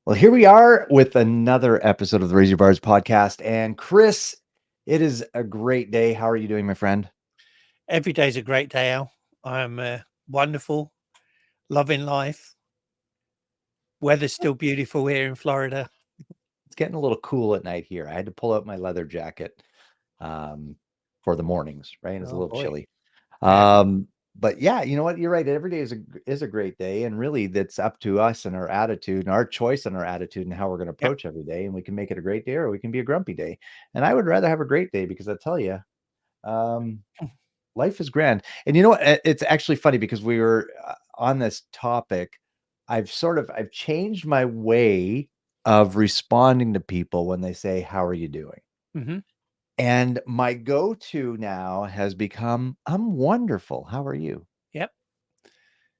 Well, here we are with another episode of the Raise Your Bars podcast. And Chris, it is a great day. How are you doing, my friend? Every day's a great day, Al. I'm wonderful, loving life. Weather's still beautiful here in Florida. It's getting a little cool at night here. I had to pull out my leather jacket um, for the mornings, right? It's a Oh little boy. chilly. Yeah. But yeah, you know what? You're right. Every day is a great day, and really, that's up to us and our attitude and our choice and our attitude and how we're going to Yep. approach every day. And we can make it a great day, or we can be a grumpy day. And I would rather have a great day because I tell you, um, life is grand. And you know what? It's actually funny because we were on this topic. I've changed my way of responding to people when they say, "How are you doing?" Hmm. And my go-to now has become, "I'm wonderful. How are you?" Yep.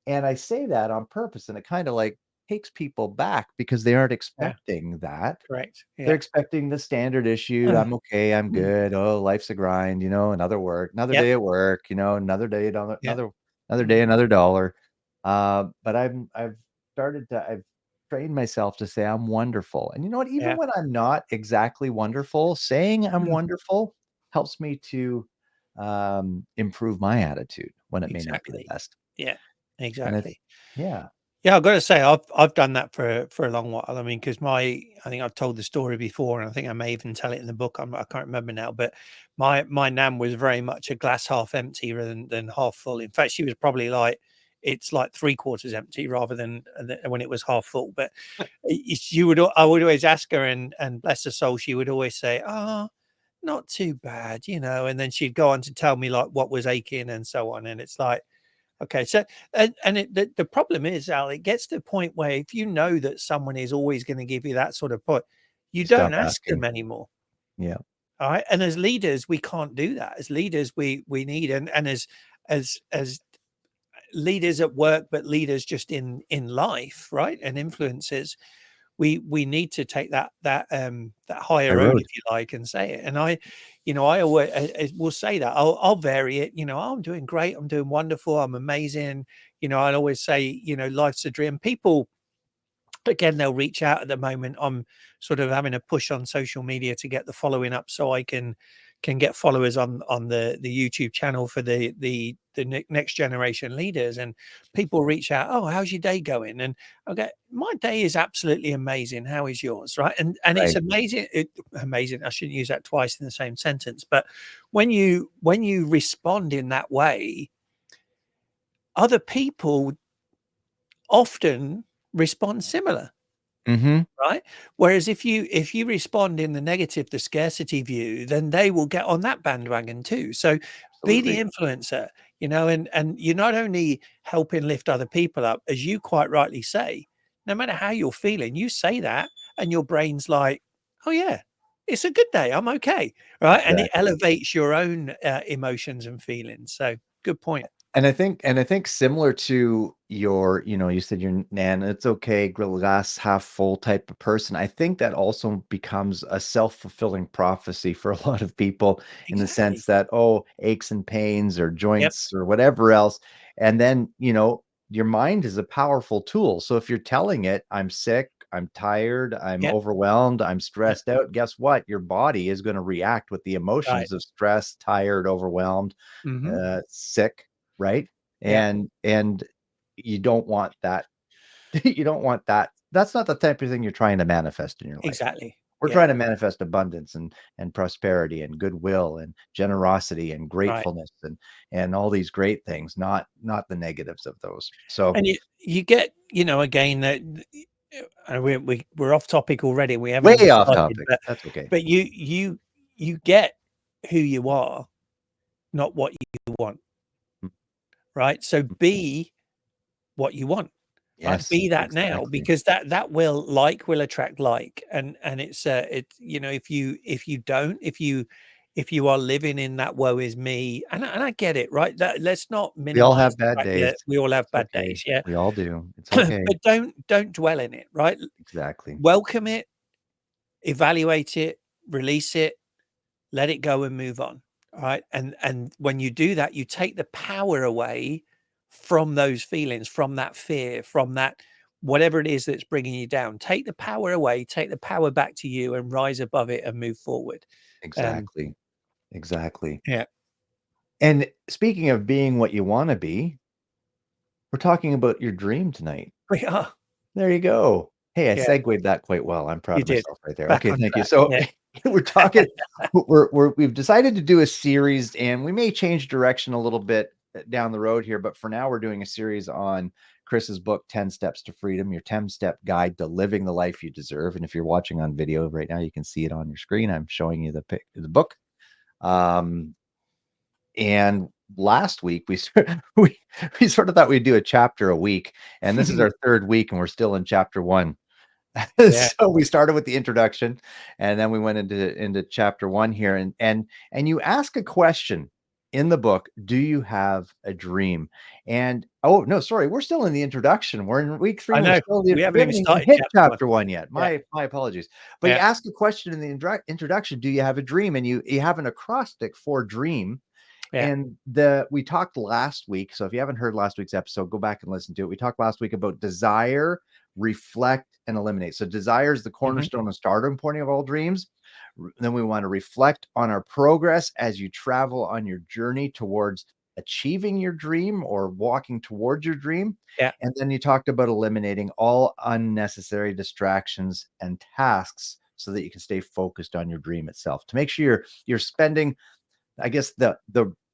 And I say that on purpose, and it kind of like takes people back because they aren't Yeah. expecting that. Correct. They're Yeah. expecting the standard issue, "I'm okay, I'm good. Oh, life's a grind, another work, another Yep. day at work, another day, Yep. another day, Mhm. another dollar." But I've trained myself to say I'm wonderful. And you know what? Even Yeah. when I'm not exactly wonderful, saying I'm Mm. wonderful helps me to improve my attitude when it may not be the Exactly. best. Yeah. And it's Exactly. yeah, Yeah, I've got to say I've done that for a long while. I mean, because I think I've told the story before, and I think I may even tell it in the book. I can't remember now, but my nan was very much a glass half empty rather than half full. In fact, she was probably like it's like three quarters empty rather than when it was half full. But I would always ask her, and bless her soul, she would always say, "Ah, not too bad," and then she'd go on to tell me like what was aching and so on, and it's like okay, so the problem is, Al, it gets to the point where if you know that someone is always going to give you that sort of point, you you don't stop ask them asking. anymore. Yeah, All right. And as leaders, we can't do that. As leaders, we need and as leaders at work, but leaders just in life, right? And influences, we need to take that I higher road, road. if you like, and say it. And I always will say that I'll vary it. "Oh, I'm doing great, I'm doing wonderful, I'm amazing." I'd always say, life's a dream. People, again, they'll reach out at the moment. I'm sort of having a push on social media to get the following up so I can get followers on the YouTube channel for the next generation leaders. And people reach out, "Oh, how's your day going?" And I go, "My day is absolutely amazing. How is yours?" Right? And it's Right. amazing. Amazing. I shouldn't use that twice in the same sentence, but when you respond in that way, other people often respond similar. Mhm. Right? Whereas if you respond in the negative, the scarcity view, then they will get on that bandwagon too. So be the Absolutely. influencer, and you're not only helping lift other people up, as you quite rightly say, no matter how you're feeling, you say that and your brain's like, "Oh yeah, it's a good day. I'm okay." Right? And it Exactly. elevates your own emotions and feelings. So good point. And I think similar to your, you said your nan, it's okay, glass half full type of person. I think that also becomes a self-fulfilling prophecy for a lot of people in the Exactly. sense that, oh, aches and pains or Yep. joints or whatever else. And then, your mind is a powerful tool. So if you're telling it, I'm sick, I'm tired, I'm Yep. overwhelmed, I'm Yep. stressed out, guess what? Your body is going to react with the Right. emotions of stress, tired, overwhelmed, Hmm. sick, right? Yeah. And you don't want that. You don't want that. That's not the type of thing you're trying to manifest in your life. Exactly. We're Yeah. trying to manifest abundance and prosperity and goodwill and generosity and Right. gratefulness and all these great things, not the negatives of those. So And you get, again, that we're off topic already. We haven't even way off started, topic. but That's okay. but you get who you are, not what you want, Mm, right? So mhm. be what you want, right? Yes, Be that now, exactly. because that will attract like, and if you are living in that woe is me, and I get it, right? That let's not We all minimize have the bad fact days. that we all have It's bad okay. days, yeah. We all do. It's okay. But don't dwell in it, right? Exactly. Welcome it, evaluate it, release it, let it go and move on. All right. And when you do that, you take the power away from those feelings, from that fear, from that whatever it is that's bringing you down. Take the power away, take the power back to you, and rise above it and move forward. Um, Exactly. Exactly. yeah, And speaking of being what you wanna be, we're talking about your dream tonight. we are. There you go. Hey, I Yeah, segued that quite well. I'm proud you of did. myself right there. Back Okay, on thank you. track. So Yeah, we're talking we've decided to do a series and we may change direction a little bit down the road here, but for now we're doing a series on Chris's book 10 Steps to Freedom, your 10-step guide to living the life you deserve. And if you're watching on video right now, you can see it on your screen. I'm showing you the book. Um and last week we we sort of thought we'd do a chapter a week, and this is our third week and we're still in chapter 1. yeah, So we started with the introduction and then we went into chapter 1 here, and you ask a question in the book, do you have a dream? And oh no, sorry, we're still in the introduction. We're in week 3 I and we're know. still We we haven't even haven't even started hit chapter 1. chapter 1 yet. Yeah, My apologies. But you yeah, ask a question in the introduction, do you have a dream? And you have an acrostic for dream. yeah. And we talked last week. So if you haven't heard last week's episode, go back and listen to it. We talked last week about desire, reflect, and eliminate. So desire is the Mhm. cornerstone and starting point of all dreams. Then we want to reflect on our progress as you travel on your journey towards achieving your dream or walking towards your dream. Yeah, And then you talked about eliminating all unnecessary distractions and tasks so that you can stay focused on your dream itself, to make sure you're spending, I guess, the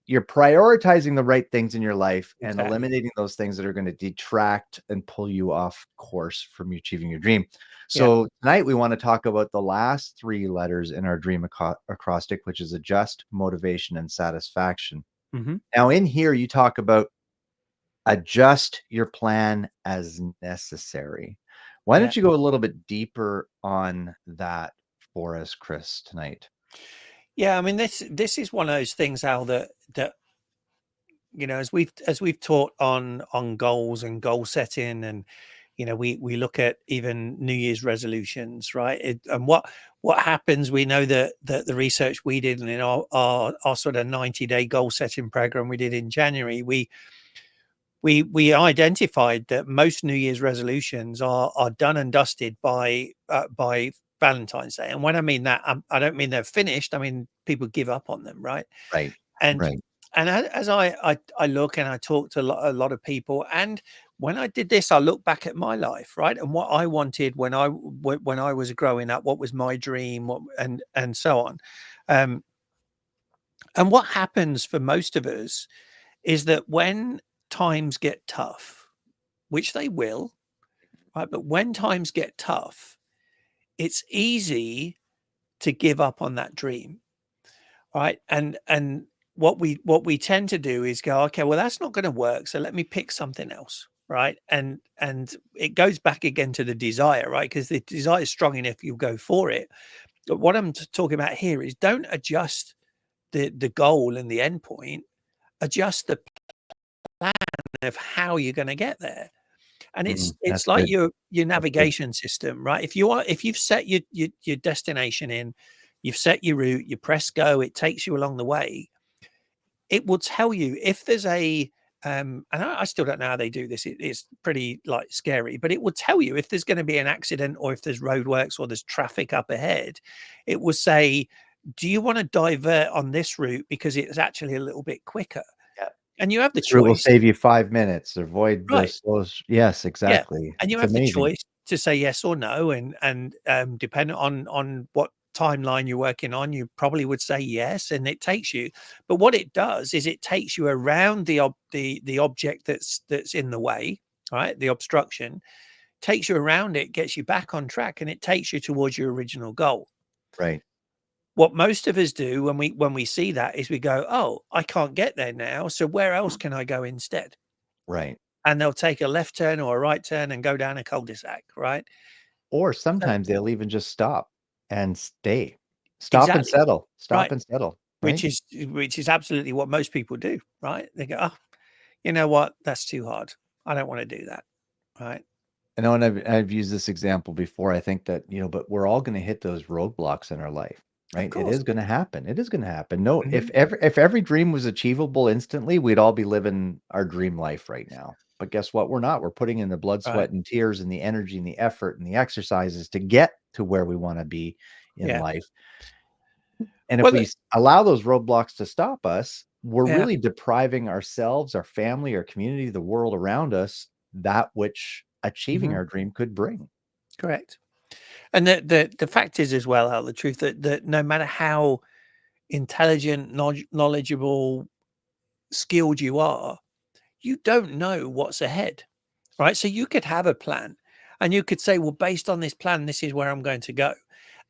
you're prioritizing the right things in your life and exactly. eliminating those things that are going to detract and pull you off course from you achieving your dream. Yeah. So tonight we want to talk about the last 3 letters in our dream acrostic, which is adjust, motivation, and satisfaction. Mhm. Now in here you talk about adjust your plan as necessary. Why Yeah. don't you go a little bit deeper on that for us, Chris, tonight? Yeah, I mean, this is one of those things, Al, that as we've taught on goals and goal setting, and we look at even New Year's resolutions, right? And what happens? We know that the research we did and in our sort of 90-day goal setting program we did in January, we identified that most New Year's resolutions are done and dusted by Valentine's Day. And when I mean that, I don't mean they're finished. I mean people give up on them, right? Right. And Right. as I look and I talk to a lot of people, and when I did this, I look back at my life, right, and what I wanted when I was growing up, what was my dream, and so on. Um, and what happens for most of us is that when times get tough, which they will, right, but when times get tough, it's easy to give up on that dream. Right, and what we tend to do is go, okay, well that's not going to work, so let me pick something else, right? And it goes back again to the desire, right? Because the desire is strong enough, you'll go for it. But what I'm talking about here is don't adjust the goal and the end point, adjust the plan of how you're going to get there. And it's That's like good. your That's good. navigation system, right? If you've set your destination in, you've set your route, you press go, it takes you along the way. It will tell you if there's and I still don't know how they do this. It's pretty like scary, but it will tell you if there's going to be an accident or if there's roadworks or there's traffic up ahead. It will say, "Do you want to divert on this route because it's actually a little bit quicker?" Yeah. And you have the This route will choice, save you 5 minutes. Avoid the right? slow yes, Yeah, exactly. and you It's have the amazing. choice to say yes or no, and depending on what timeline you're working on, you probably would say yes, and it takes you. But what it does is it takes you around the object that's in the way, right? The obstruction takes you around it, gets you back on track, and it takes you towards your original goal. Right, What most of us do when we see that is we go, "Oh, I can't get there now, so where else can I go instead?" right. And they'll take a left turn or a right turn and go down a cul-de-sac, right? Or So sometimes they'll even just stop and stay. Stop and exactly, settle. Stop right, and settle, which right? is which is absolutely what most people do, right? They go, "Oh, you know what? That's too hard. I don't wanna do that." Right? I know, and I've used this example before. I think that, but we're all gonna hit those roadblocks in our life, Of right? It course. is gonna happen. It is gonna happen. No, Mhm. if every dream was achievable instantly, we'd all be living our dream life right now. But guess what? We're not. We're putting in the blood, Right. sweat, and tears, and the energy, and the effort, and the exercises to get to where we want to be in Yeah. life. And if Well, we allow those roadblocks to stop us, we're yeah. really depriving ourselves, our family, our community, the world around us, that which achieving Mhm. our dream could bring. Correct. And the fact is as well, Al, the truth that no matter how intelligent, knowledgeable, skilled you don't know what's ahead, right? So you could have a plan and you could say, well, based on this plan, this is where I'm going to go.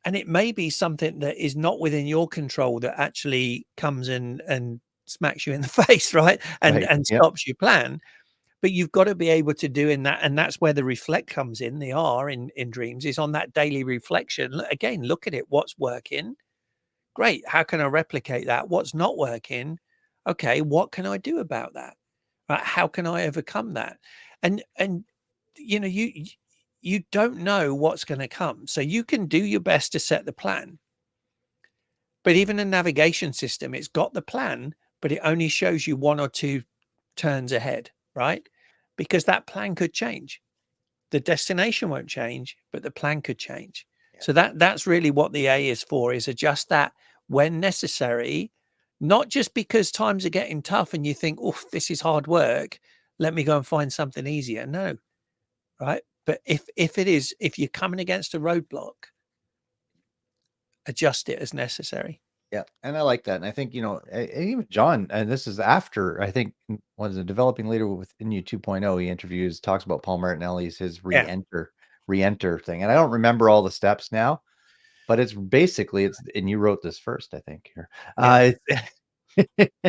And it may be something that is not within your control that actually comes in and smacks you in the face, right? Right. And Yep. stops your plan. But you've got to be able to do in that, and that's where the reflect comes in. The R in dreams is on that daily reflection. Again, look at it. What's working? Great. How can I replicate that? What's not working? Okay, what can I do about that? Right? How can I overcome that? And you know, you don't know what's going to come. So you can do your best to set the plan. But even a navigation system, it's got the plan, but it only shows you one or two turns ahead, right? Because that plan could change. The destination won't change, but the plan could change. Yeah. So that's really what the A is for, is adjust that when necessary, not just because times are getting tough and you think, oh, this is hard work. Let me go and find something easier. No, right. But if you're coming against a roadblock, adjust it as necessary. Yeah, and I like that, and I think, and even John, and this is after, I think, was a developing leader within you 2.0, he interviews, talks about Paul Martinelli's, his Yeah. re-enter thing, and I don't remember all the steps now, but it's basically, and you wrote this first, I think, here. Yeah. It's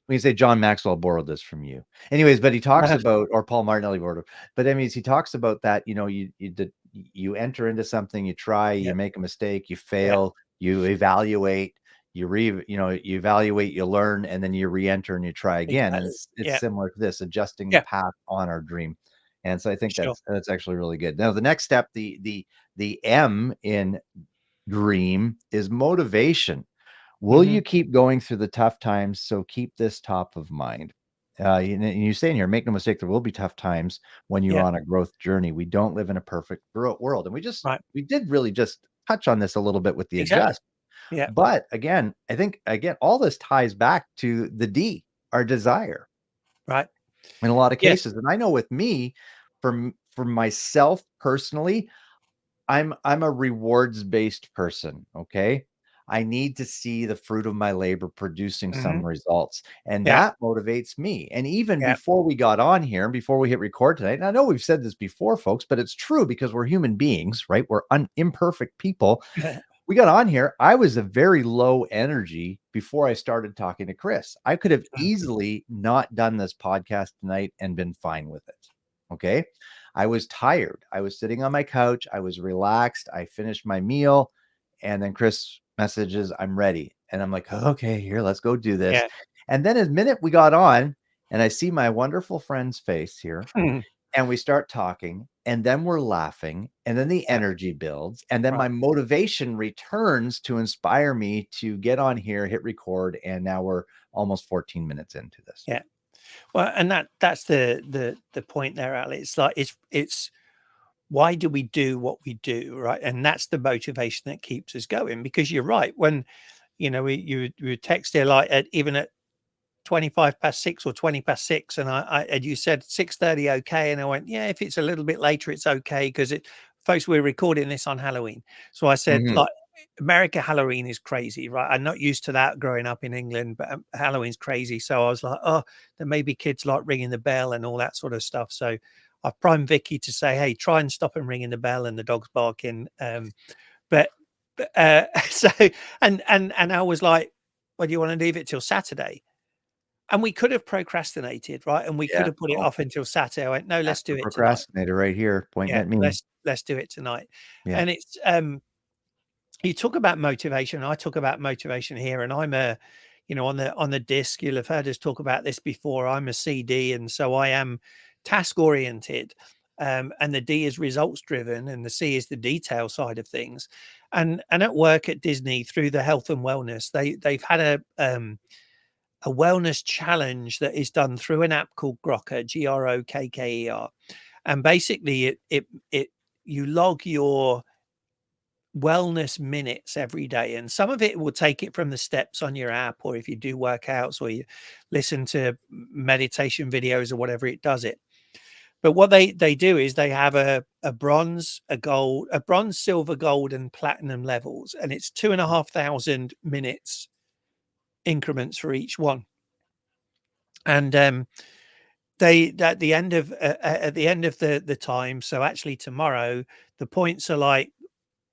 when you say John Maxwell borrowed this from you. Anyways, but he talks about, or Paul Martinelli borrowed it, but that means he talks about that, you enter into something, you try, Yeah. you make a mistake, you Yeah. fail, you evaluate, you evaluate, you learn, and then you re-enter and you try again. And Exactly. it's Yeah. similar to this, adjusting the Yeah. path on our dream. And so I think Sure. that's actually really good. Now the next step, the M in dream is motivation. Will Hmm. you keep going through the tough times? So keep this top of mind. You say in here, make no mistake, there will be tough times when you're Yeah. on a growth journey. We don't live in a perfect world. And Right. we did really just touch on this a little bit with the Exactly. adjust. Yeah. But again, I think, again, all this ties back to the D, our desire Right. in a lot of Yes. cases. And I know with me, for myself personally, I'm a rewards based person, okay? I need to see the fruit of my labor producing Hmm. some results, and Yeah. that motivates me. And even Yeah. before we got on here, and before we hit record tonight, and I know we've said this before, folks, but it's true because we're human beings, right? We're imperfect people. We got on here. I was a very low energy before I started talking to Chris. I could have easily not done this podcast tonight and been fine with it. Okay. I was tired. I was sitting on my couch. I was relaxed. I finished my meal. And then Chris messages, I'm ready. And I'm like, okay, here, let's go do this. Yeah. And then, the minute we got on, and I see my wonderful friend's face here, Mhm. and we start talking, and then we're laughing, and then the Yeah. energy builds, and then my Right. motivation returns to inspire me to get on here, hit record, and now we're almost 14 minutes into this. Yeah. Well, and that's the point there, Ali. It's like it's why do we do what we do, right? And that's the motivation that keeps us going. Because you're right. When you text here like even at 25 past 6 or 20 past 6, and I and you said 6:30 okay, and I went, yeah, if it's a little bit later it's okay, because it folks, we're recording this on Halloween. So I said, Mhm. like, America Halloween is crazy, right? I'm not used to that growing up in England, but Halloween's crazy. So I was like, oh, there may be kids like ringing the bell and all that sort of stuff. So I've primed Vicky to say, hey, try and stop him ringing the bell and the dog's barking. But so and I was like, well, do you want to leave it till Saturday? And we could have procrastinated, right? And we could Yeah. have put it Oh, off until Saturday. I went, no, let's do master it tonight. procrastinator right here, pointing Yeah, at me. let's do it tonight. Yeah. And it's you talk about motivation. I talk about motivation here, and I'm a, on the disc. You'll have heard us talk about this before. I'm a CD, and so I am task oriented, and the D is results driven, and the C is the detail side of things. And at work at Disney through the health and wellness, they've had a wellness challenge that is done through an app called Grokker, Grokker, and basically it you log your wellness minutes every day, and some of it will take it from the steps on your app, or if you do workouts or you listen to meditation videos or whatever, it does it. But what they do is they have a bronze, a gold, a bronze, silver, gold, and platinum levels, and it's 2,500 minutes increments for each one. And they at the end of the time, so actually tomorrow, the points are like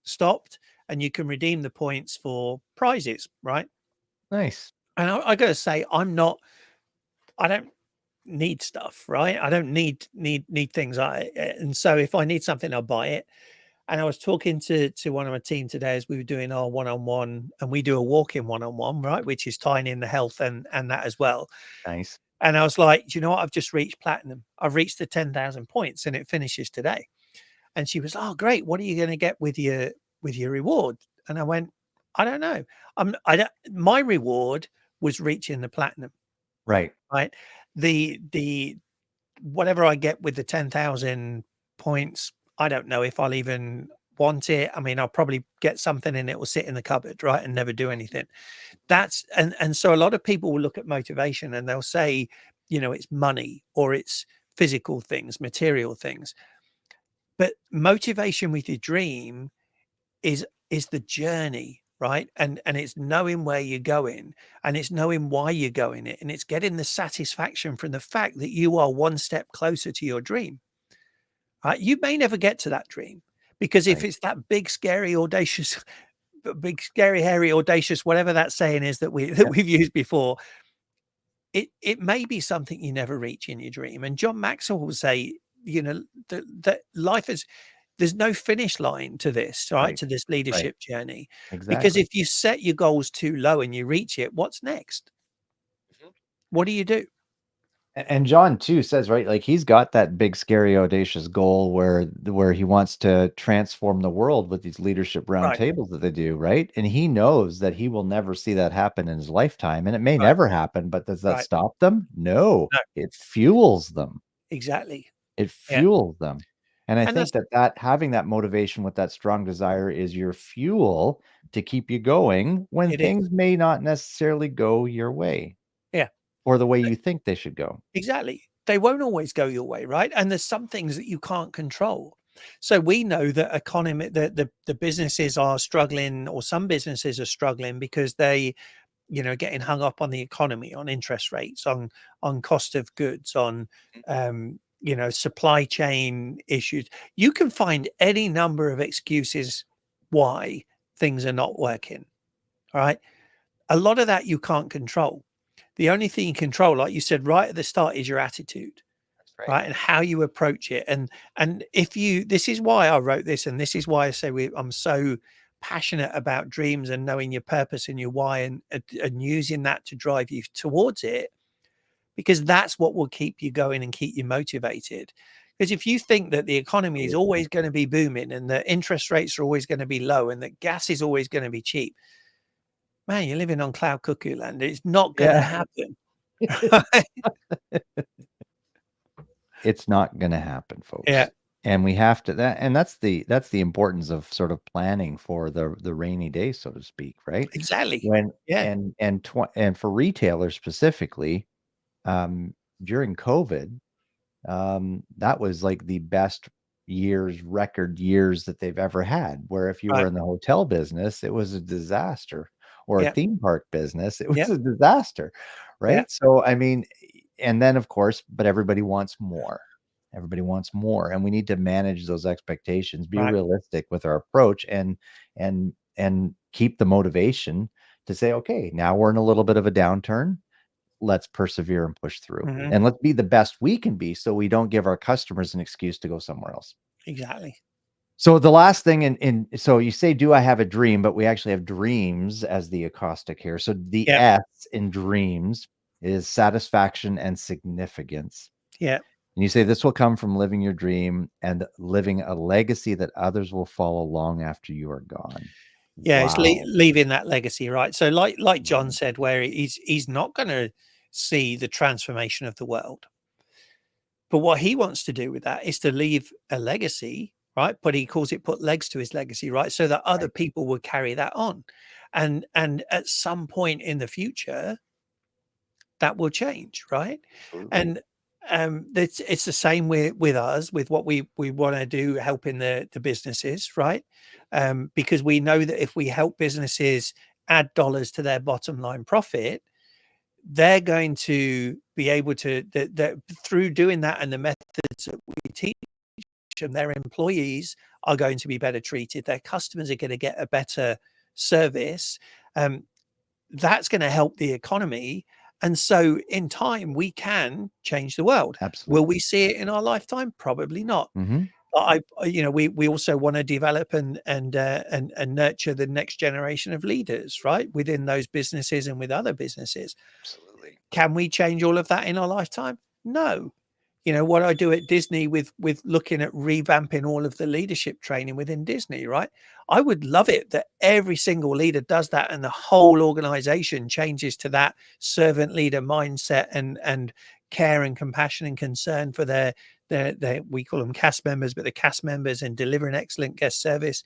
stopped, and you can redeem the points for prizes, right? Nice. And I got to say, I don't need stuff, right? I don't need things. And so if I need something, I'll buy it. And I was talking to one of my team today as we were doing our one on one, and we do a walk in one on one, right, which is tying in the health and that as well. Nice. And I was like, do you know what? I've just reached platinum. I've reached the 10,000 points, and it finishes today. And she was, oh, great. What are you going to get with your reward? And I went, I don't know. I don't, my reward was reaching the platinum, Right. right? The whatever I get with the 10,000 points, I don't know if I'll even want it. I mean, I'll probably get something and it will sit in the cupboard, right, and never do anything. That's and so a lot of people will look at motivation and they'll say, you know, it's money or it's physical things, material things. But motivation with your dream is the journey, right? And it's knowing where you're going, and it's knowing why you're going it, and it's getting the satisfaction from the fact that you are one step closer to your dream. Right? You may never get to that dream because if Right. it's that big, scary, audacious, big, scary, hairy, audacious, whatever that saying is that we that Yep. we've used before, it may be something you never reach in your dream. And John Maxwell will say, you know, that life is there's no finish line to this, right? Right. To this Right. leadership journey. Because Exactly. if you set your goals too low and you reach it, what's next? What do you do? And John too says, right, like he's got that big, scary, audacious goal where he wants to transform the world with these leadership Right, roundtables that they do, right? And he knows that he will never see that happen in his lifetime, and it may right, never happen, but does that right. stop them? No, No, it fuels them. exactly. It Yeah. fuels them. And I And think that's that having that motivation with that strong desire is your fuel to keep you going when it is. things may not necessarily go your way Yeah. or the way you think they should go. Exactly. They won't always go your way, right? And there's some things that you can't control. So we know that economy the businesses are struggling, or some businesses are struggling because they, you know, getting hung up on the economy, on interest rates, on cost of goods, on you know, supply chain issues. You can find any number of excuses why things are not working. All right. A lot of that you can't control. The only thing you control, like you said right at the start, is your attitude, That's right. right? And how you approach it. And if you this is why I wrote this, and this is why I say I'm so passionate about dreams and knowing your purpose and your why, and using that to drive you towards it, because that's what will keep you going and keep you motivated. Because if you think that the economy is Absolutely. always going to be booming and the interest rates are always going to be low and that gas is always going to be cheap, man, you're living on cloud cuckoo land. It's not going to Yeah. happen. It's not gonna happen, Yeah, folks. And we have to that and that's the importance of sort of planning for the rainy day, so to speak, right? exactly. When Yeah, and for retailers specifically, um, during COVID, that was like the best record years that they've ever had. Where if you were right. in the hotel business, it was a disaster, or a Yeah, theme park business, it yeah, was a disaster, yeah, right? So, I mean, and then of course, but everybody wants more. Everybody wants more, and we need to manage those expectations, be right. realistic with our approach, and keep the motivation to say, okay, now we're in a little bit of a downturn, let's persevere and push through. Mhm, And let's be the best we can be so we don't give our customers an excuse to go somewhere else. exactly. So the last thing in so you say, do I have a dream? But we actually have dreams as the acrostic here. So the Yeah, S in dreams is satisfaction and significance. yeah, And you say this will come from living your dream and living a legacy that others will follow long after you are gone. Yeah, it's Wow. leaving that legacy, right? So, like John Mhm. said, where he's not going to see the transformation of the world, but what he wants to do with that is to leave a legacy, right? But he calls it put legs to his legacy, right? So that other Right. people will carry that on, and at some point in the future, that will change, right? Absolutely. And it's the same with us, with what we want to do, helping the businesses, right? Because we know that if we help businesses add dollars to their bottom line profit, they're going to be able to that through doing that and the methods that we teach them, their employees are going to be better treated, their customers are going to get a better service. Um, that's going to help the economy. And so in time, we can change the world. Will we Absolutely. see it in our lifetime? Probably not. Mhm. But we also want to develop and nurture the next generation of leaders, right, within those businesses and with other businesses. Absolutely. Can we change all of that in our lifetime? No. What I do at Disney with looking at revamping all of the leadership training within Disney, right? I would love it that every single leader does that and the whole organization changes to that servant leader mindset and care and compassion and concern for their we call them cast members, but the cast members and delivering excellent guest service.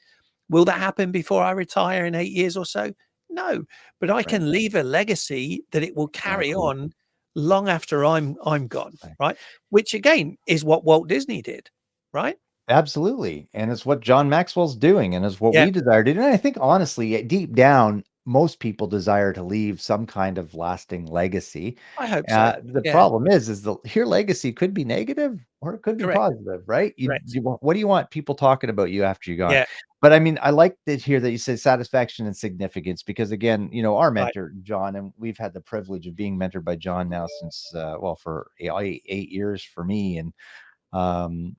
Will that happen before I retire in 8 years or so? No, but I Right. can leave a legacy that it will carry Exactly. on long after I'm gone, Right. right? Which again is what Walt Disney did, right? Absolutely, and it's what John Maxwell's doing, and it's what Yeah, we desire to do, and I think honestly, deep down, most people desire to leave some kind of lasting legacy. I hope so. The Yeah, problem is your legacy could be negative or it could be correct, positive, right? correct. You want what do you want people talking about you after you're gone? Yeah, But I mean, I like to hear that you say satisfaction and significance because again, our right. mentor, John, and we've had the privilege of being mentored by John now since, well, for 8 years for me and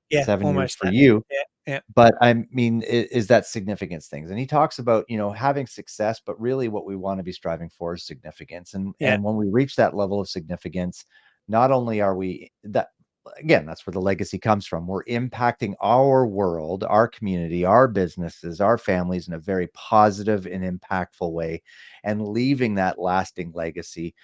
Yeah, 7 years almost for that. you. Yeah, yeah, But I mean, is that significance things? And he talks about, having success, but really what we want to be striving for is significance. And yeah, when we reach that level of significance, not only are we that again, that's where the legacy comes from. We're impacting our world, our community, our businesses, our families in a very positive and impactful way, and leaving that lasting legacy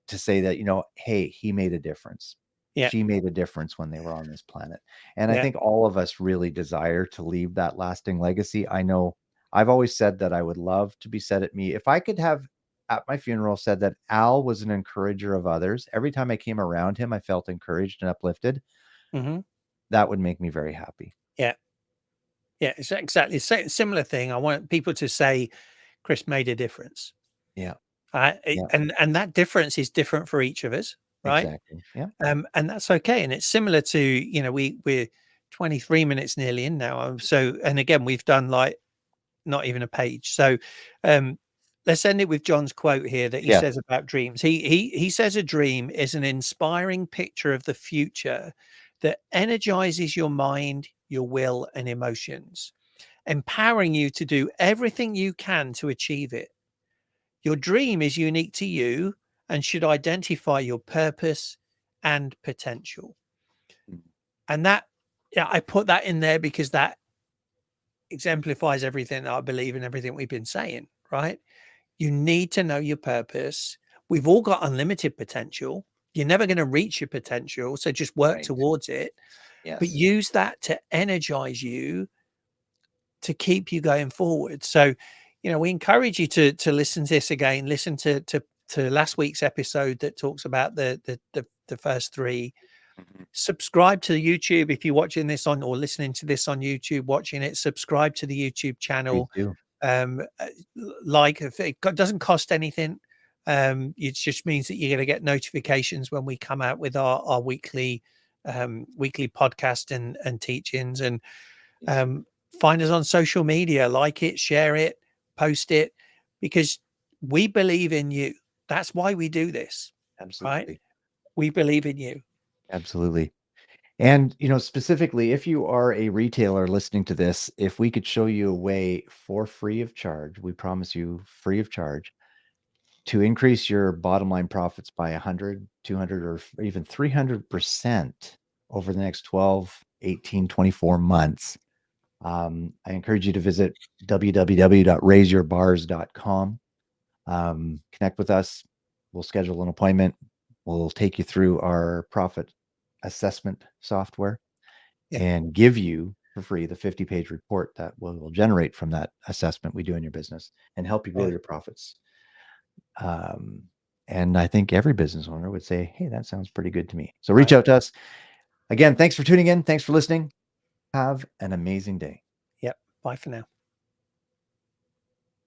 to say that, hey, he made a difference. yeah, She made a difference when they were on this planet. And I yeah. think all of us really desire to leave that lasting legacy. I know I've always said that I would love to be said at me. If I could have at my funeral said that Al was an encourager of others, every time I came around him, I felt encouraged and uplifted. Hmm. That would make me very happy. Yeah, yeah. It's exactly similar thing. I want people to say Chris made a difference. Yeah. It Yeah. and that difference is different for each of us, right? Exactly. Yeah. And that's okay. And it's similar to, we're 23 minutes nearly in now. So, and again, we've done like not even a page. So, um, let's end it with John's quote here that he Yeah. says about dreams. He says a dream is an inspiring picture of the future that energizes your mind, your will, and emotions, empowering you to do everything you can to achieve it. Your dream is unique to you and should identify your purpose and potential. Mm. And that, yeah, I put that in there because that exemplifies everything that I believe and everything we've been saying, right? You need to know your purpose. We've all got unlimited potential. You're never going to reach your potential. So just work Right. towards it, but Yes. use that to energize you to keep you going forward. So, we encourage you to listen to this again, listen to last week's episode that talks about the first three. Mhm. Subscribe to the YouTube if you're watching this on or listening to this on YouTube, watching it, subscribe to the YouTube Please channel. do. Like if it doesn't cost anything. It just means that you're going to get notifications when we come out with our weekly podcast and teachings. And Yes. um, find us on social media, like it, share it, post it, because we believe in you. That's why we do this, right? Absolutely. We believe in you. Absolutely. And, specifically, if you are a retailer listening to this, if we could show you a way for free of charge, we promise you free of charge to increase your bottom line profits by 100, 200, or even 300% over the next 12, 18, 24 months, I encourage you to visit www.raiseyourbars.com. Connect with us. We'll schedule an appointment. We'll take you through our profit assessment software Yeah. and give you for free the 50-page report that will generate from that assessment we do in your business and help you grow Right. your profits. Um, and I think every business owner would say, hey, that sounds pretty good to me. So reach Right. out to us. Again, thanks for tuning in. Thanks for listening. Have an amazing day. Yep. Bye for now.